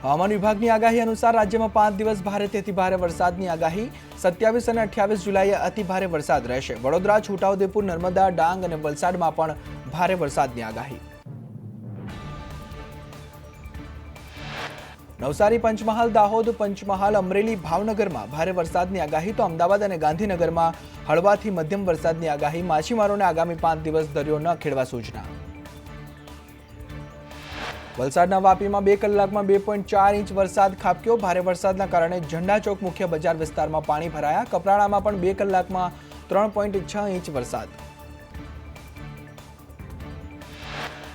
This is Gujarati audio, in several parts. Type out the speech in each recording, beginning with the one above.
હવામાન વિભાગની આગાહી અનુસાર રાજ્યમાં 5 દિવસ ભારેથી અતિ ભારે વરસાદની આગાહી 27 અને 28 જુલાઈએ અતિ ભારે વરસાદ રહેશે. વડોદરા, છોટાઉદેપુર, નર્મદા, ડાંગ અને વલસાડમાં પણ ભારે વરસાદની આગાહી. નવસારી, પંચમહાલ, દાહોદ, પંચમહાલ, અમરેલી, ભાવનગરમાં ભારે વરસાદની આગાહી તો અમદાવાદ અને ગાંધીનગરમાં હળવાથી મધ્યમ વરસાદની આગાહી. માછીમારોને આગામી 5 દિવસ દરિયો ન ખેડવા સૂચના. વલસાડના વાપીમાં 2 કલાકમાં 2.4 ઇંચ વરસાદ ખાબક્યો. ભારે વરસાદના કારણે ઝંડા ચોક મુખ્ય બજાર વિસ્તારમાં પાણી ભરાયા. કપરાણામાં પણ 2 કલાકમાં 3.6 ઇંચ વરસાદ.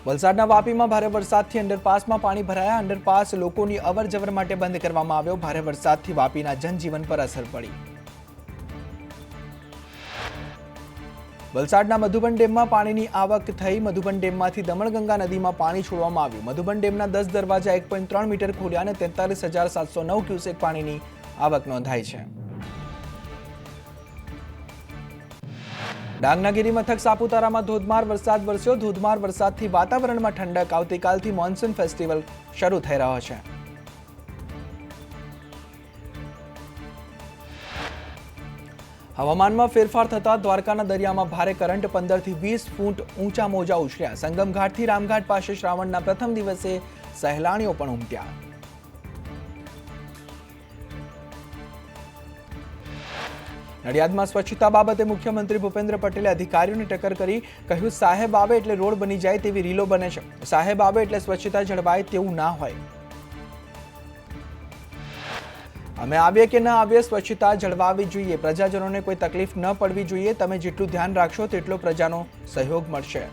વલસાડના વાપીમાં ભારે વરસાદથી અંડરપાસમાં પાણી ભરાયા. અંડરપાસ લોકોની અવરજવર માટે બંધ કરવામાં આવ્યો. ભારે વરસાદથી વાપીના જનજીવન પર અસર પડી. વલસાડના મધુબન ડેમમાં પાણીની આવક થઈ. મધુબન ડેમમાંથી દમણગંગા નદીમાં પાણી છોડવામાં આવ્યું. મધુબન ડેમના 10 દરવાજા 1.3 મીટર ખોલ્યા અને 43,709 ક્યુસેક પાણીની આવક નોંધાઈ છે. ડાંગના ગિરિમથક સાપુતારામાં ધોધમાર વરસાદ વરસ્યો. ધોધમાર વરસાદથી વાતાવરણમાં ઠંડક. આવતીકાલથી મોન્સૂન ફેસ્ટિવલ શરૂ થઈ રહ્યો છે. હવામાનમાં ફેરફાર થતા દ્વારકાના દરિયામાં ભારે કરંટ. 15 થી 20 ફૂટ ઊંચા મોજા ઉછળ્યા. સંગમઘાટથી રામઘાટ પાસે શ્રાવણના પ્રથમ દિવસે સહેલાણીઓ પણ ઉમટ્યા. નડિયાદમાં સ્વચ્છતા બાબતે મુખ્યમંત્રી ભૂપેન્દ્ર પટેલે અધિકારીઓને ટક્કર કરી. કહ્યું, સાહેબ આવે એટલે રોડ બની જાય તેવી રીલો બને છે. સાહેબ આવે એટલે સ્વચ્છતા જળવાય તેવું ના હોય. અમે આવીએ કે ન આવીએ, સ્વચ્છતા જળવાવી જોઈએ. પ્રજાજનોને કોઈ તકલીફ ન પડવી જોઈએ. તમે જેટલું ધ્યાન રાખશો તેટલો પ્રજાનો સહયોગ મળશે.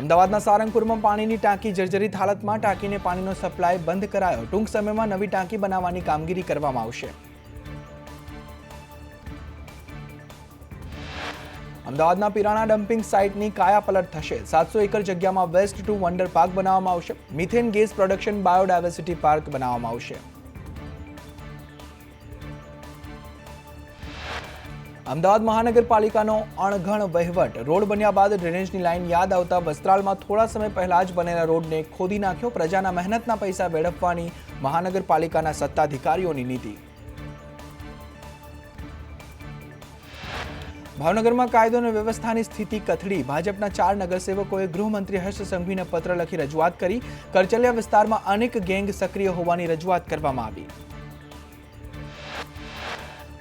અમદાવાદના સારંગપુરમાં પાણીની ટાંકી જર્જરિત હાલતમાં. ટાંકીને પાણીનો સપ્લાય બંધ કરાયો. ટૂંક સમયમાં નવી ટાંકી બનાવવાની કામગીરી કરવામાં આવશે. અમદાવાદના પિરાણા ડમ્પિંગ સાઇટની કાયાપલટ થશે. 700 એકર જગ્યામાં વેસ્ટ ટુ વન્ડર પાર્ક બનાવવામાં આવશે. Methane gas production biodiversity park બનાવવામાં આવશે. અમદાવાદ મહાનગરપાલિકાનો અણઘડ વહીવટ. રોડ બન્યા બાદ ડ્રેનેજની લાઇન યાદ આવતા વસ્ત્રાલમાં થોડા સમય પહેલા જ બનેલા રોડને ખોદી નાખ્યો. પ્રજાના મહેનતના પૈસા વેડફવાની મહાનગરપાલિકાના સત્તાધિકારીઓની નીતિ. ભાવનગરમાં કાયદો અને વ્યવસ્થાની સ્થિતિ કથળી. ભાજપના 4 નગરસેવકોએ ગૃહમંત્રી હર્ષ સંઘવીને પત્ર લખી રજૂઆત કરી. કરચલિયા વિસ્તારમાં અનેક ગેંગ સક્રિય હોવાની રજૂઆત કરવામાં આવી.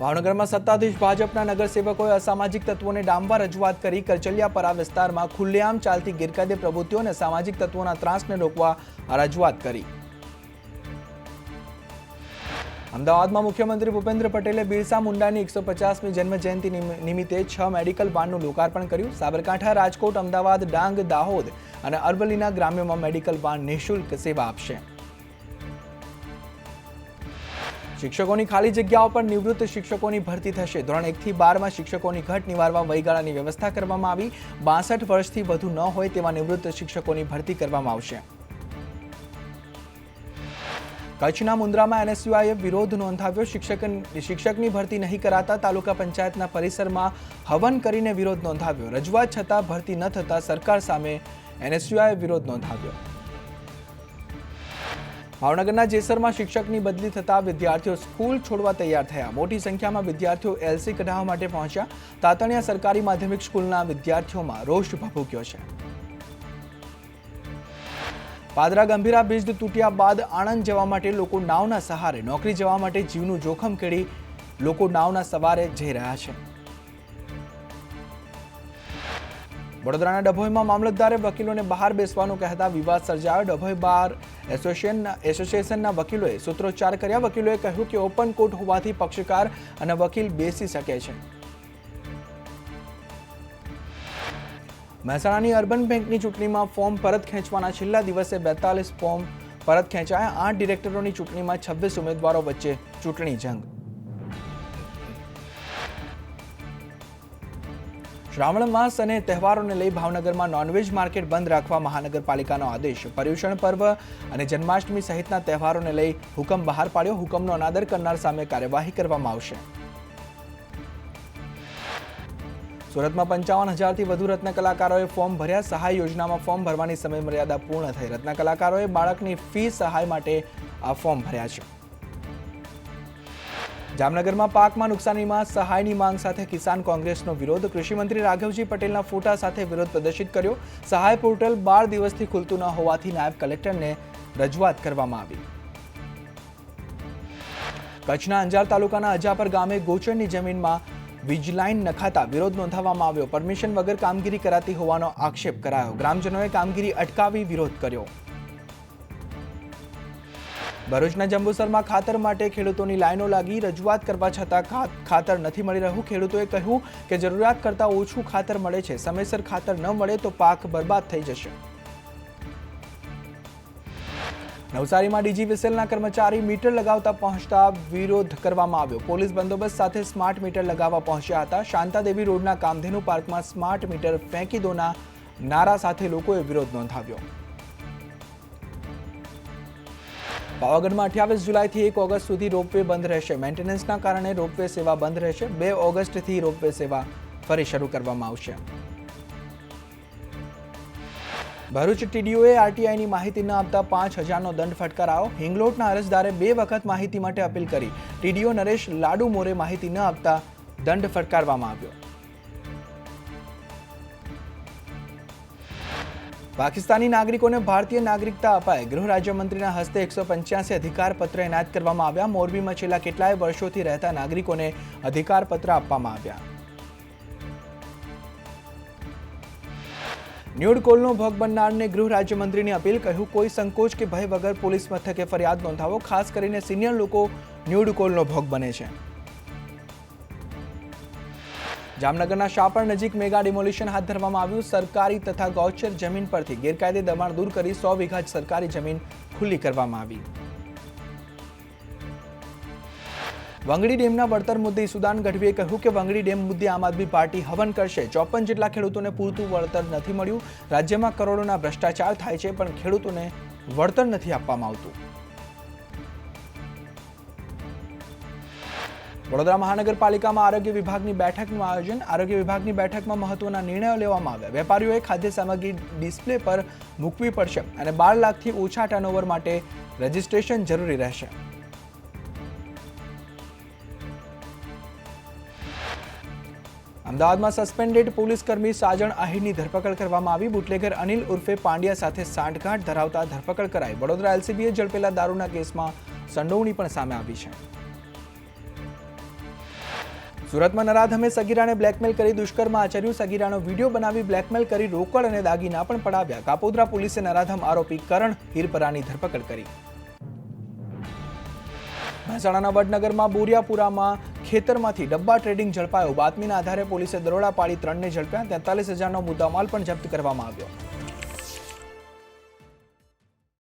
ભાવનગરમાં સત્તાધીશ ભાજપના નગરસેવકોએ અસામાજિક તત્વોને ડામવા રજૂઆત કરી. કરચલિયાપરા વિસ્તારમાં ખુલ્લેઆમ ચાલતી ગેરકાયદે પ્રવૃત્તિઓ અને સામાજિક તત્વોના ત્રાસને રોકવા રજૂઆત કરી. અમદાવાદમાં મુખ્યમંત્રી ભૂપેન્દ્ર પટેલે બિરસા મુંડાની 150મી જન્મજયંતિ નિમિત્તે 6 મેડિકલ વાનનું લોકાર્પણ કર્યું. સાબરકાંઠા, રાજકોટ, અમદાવાદ, ડાંગ, દાહોદ અને અરવલ્લીના ગ્રામ્યોમાં મેડિકલ વાન નિઃશુલ્ક સેવા આપશે. શિક્ષકોની ખાલી જગ્યાઓ પર નિવૃત્ત શિક્ષકોની ભરતી થશે. ધોરણ 1 થી 12માં શિક્ષકોની ઘટ નિવારવા વયગાળાની વ્યવસ્થા કરવામાં આવી. 62 વર્ષથી વધુ ન હોય તેવા નિવૃત્ત શિક્ષકોની ભરતી કરવામાં આવશે. કચ્છના મુન્દ્રામાં એનએસયુઆઈએ વિરોધ નોંધાવ્યો. શિક્ષકની ભરતી નહીં કરાતા તાલુકા પંચાયતના પરિસરમાં હવન કરીને વિરોધ નોંધાવ્યો. રજૂઆત છતાં ભરતી ન થતા સરકાર સામે એનએસયુઆઈએ વિરોધ નોંધાવ્યો. ભાવનગરના જેસરમાં શિક્ષકની બદલી થતા વિદ્યાર્થીઓ સ્કૂલ છોડવા તૈયાર થયા. મોટી સંખ્યામાં વિદ્યાર્થીઓ એલસી કઢાવવા માટે પહોંચ્યા. તાતણિયા સરકારી માધ્યમિક સ્કૂલના વિદ્યાર્થીઓમાં રોષ ભભૂક્યો છે. પાદરા ગંભીરા બ્રિજ તૂટ્યા બાદ આણંદ જવા માટે લોકો નાવના સહારે, નોકરી જવા માટે જીવનું જોખમ ખેડી લોકો નાવના સવારે જઈ રહ્યા છે. વડોદરાના ડભોઈમાં મામલતદારે વકીલોને બહાર બેસવાનું કહેતા વિવાદ સર્જાયો. ડભોઈ બાર એસોસિએશનના વકીલોએ સૂત્રોચ્ચાર કર્યા. વકીલોએ કહ્યું કે ઓપન કોર્ટ હોવાથી પક્ષકાર અને વકીલ બેસી શકે છે. મહેસાણાની અર્બન બેંકની ચૂંટણીમાં ફોર્મ પરત ખેંચવાના છેલ્લા દિવસે 42 ફોર્મ પરત ખેંચાયા. 8 ડિરેક્ટરોની ચૂંટણીમાં 26 ઉમેદવારો વચ્ચે ચૂંટણી જંગ. શ્રાવણ માસ અને તહેવારોને લઈ ભાવનગરમાં નોનવેજ માર્કેટ બંધ રાખવા મહાનગરપાલિકાનો આદેશ. પર્યુષણ પર્વ અને જન્માષ્ટમી સહિતના તહેવારોને લઈ હુકમ બહાર પાડ્યો. હુકમનો અનાદર કરનાર સામે કાર્યવાહી કરવામાં આવશે. સુરતમાં 55,000થી વધુ રત્ન કલાકારોએ ફોર્મ ભર્યા. સહાય યોજનામાં ફોર્મ ભરવાની સમયમર્યાદા પૂર્ણ થઈ. રત્ન કલાકારોએ બાળકની ફી સહાય માટે આ ફોર્મ ભર્યા છે. જામનગરમાં પાકમાં નુકસાનીમાં સહાયની માંગ સાથે કિસાન કોંગ્રેસનો વિરોધ. કૃષિમંત્રી રાઘવજી પટેલના ફોટા સાથે વિરોધ પ્રદર્શિત કર્યો. સહાય પોર્ટલ 12 દિવસથી ખુલતું ન હોવાથી નાયબ કલેક્ટરને રજૂઆત કરવામાં આવી. કચ્છના અંજાર તાલુકાના અજાપર ગામે ગોચરની જમીનમાં વીજ લાઇન નખાતા વિરોધ નોંધાવવામાં આવ્યો. પરમિશન વગર કામગીરી કરાતી હોવાનો આક્ષેપ કરાયો. ગ્રામજનોએ કામગીરી અટકાવી વિરોધ કર્યો. ભરૂચના જંબુસરમાં ખાતર માટે ખેડૂતોની લાઈનો લાગી. રજૂઆત કરવા છતાં ખાતર નથી મળી રહ્યું. ખેડૂતોએ કહ્યું કે જરૂરિયાત કરતાં ઓછું ખાતર મળે છે. સમયસર ખાતર ન મળે તો પાક બરબાદ થઈ જશે. નવસારીમાં ડીજીવીસીએલના કર્મચારી મીટર લગાવતા પહોંચતા વિરોધ કરવામાં આવ્યો. પોલીસ બંદોબસ્ત સાથે સ્માર્ટ મીટર લગાવવા પહોંચ્યા હતા. શાંતાદેવી રોડના કામધેનુ પાર્કમાં સ્માર્ટ મીટર ફેંકી દોના નારા સાથે લોકોએ વિરોધ નોંધાવ્યો. પાવાગઢમાં 28 જુલાઈથી 1 ઓગસ્ટ સુધી રોપવે બંધ રહેશે. મેન્ટેનન્સના કારણે રોપવે સેવા બંધ રહેશે. 2 ઓગસ્ટથી રોપવે સેવા ફરી શરૂ કરવામાં આવશે. ભરૂચ ટીડીઓએ આરટીઆઈની માહિતી ન આપતા 5,000નો દંડ ફટકારાયો. હિંગલોટના અરજદારે 2 વખત માહિતી માટે અપીલ કરી. ટીડીઓ નરેશ લાડુ મોરે માહિતી ન આપતા દંડ ફટકારવામાં આવ્યો. પાકિસ્તાની નાગરિકોને ભારતીય નાગરિકતા અપાય. ગૃહ રાજ્યમંત્રીના હસ્તે 185 અધિકાર પત્ર એનાયત કરવામાં આવ્યા. મોરબીમાં છેલ્લા કેટલાય વર્ષોથી રહેતા નાગરિકોને અધિકાર પત્ર આપવામાં આવ્યા. ન્યૂડ કોલનો ભોગ બનનારને ગૃહ રાજ્યમંત્રીની અપીલ. કહ્યું, કોઈ સંકોચ કે ભય વગર પોલીસ મથકે ફરિયાદ નોંધાવો. ખાસ કરીને સિનિયર લોકો ન્યૂડ કોલનો ભોગ બને છે. જામનગરના શાપર નજીક મેગા ડિમોલિશન હાથ ધરવામાં આવ્યું. સરકારી તથા ગૌચર જમીન પરથી ગેરકાયદે દબાણ દૂર કરી 100 વીઘા સરકારી જમીન ખુલ્લી કરવામાં આવી. વંગડી ડેમના વળતર મુદ્દે ઈસુદાન ગઢવીએ કહ્યું કે વંગડી ડેમ મુદ્દે આમ આદમી પાર્ટી હવન કરશે. 54 જેટલા ખેડૂતોને પૂરતું વળતર નથી મળ્યું. રાજ્યમાં કરોડોના ભ્રષ્ટાચાર થાય છે પણ ખેડૂતોને વળતર નથી આપવામાં આવતું. વડોદરા મહાનગરપાલિકામાં આરોગ્ય વિભાગની બેઠકનું આયોજન. આરોગ્ય વિભાગની બેઠકમાં મહત્વના નિર્ણયો લેવામાં આવ્યા. વેપારીઓએ ખાદ્ય સામગ્રી ડિસ્પ્લે પર મૂકવી પડશે અને 12 લાખથી ઓછા ટર્નઓવર માટે રજીસ્ટ્રેશન જરૂરી રહેશે. અમદાવાદમાં સસ્પેન્ડેડ પોલીસકર્મી સાજણ આહિરની ધરપકડ કરવામાં આવી. બુટલેગર અનિલ ઉર્ફે પાંડ્યા સાથે સાંઠગાંઠ ધરાવતા ધરપકડ કરાઈ. વડોદરા એલસીબીએ ઝડપેલા દારૂના કેસમાં સંડોવણી પણ સામે આવી છે. સુરતમાં નરાધમે સગીરાને બ્લેકમેલ કરી દુષ્કર્મ આચર્યું. સગીરાનો વિડીયો બનાવી બ્લેકમેલ કરી રોકડ અને દાગીના પણ પડાવ્યા. કાપોદ્રા પોલીસે નરાધમ આરોપી કરણ હિરપરાની ધરપકડ કરી. મહેસાણાના વડનગરમાં બોરિયાપુરામાં ખેતરમાંથી ડબ્બા ટ્રેડિંગ ઝડપાયો. બાતમીના આધારે પોલીસે દરોડા પાડી 3ને ઝડપ્યા. 43,000નો મુદ્દામાલ પણ જપ્ત કરવામાં આવ્યો.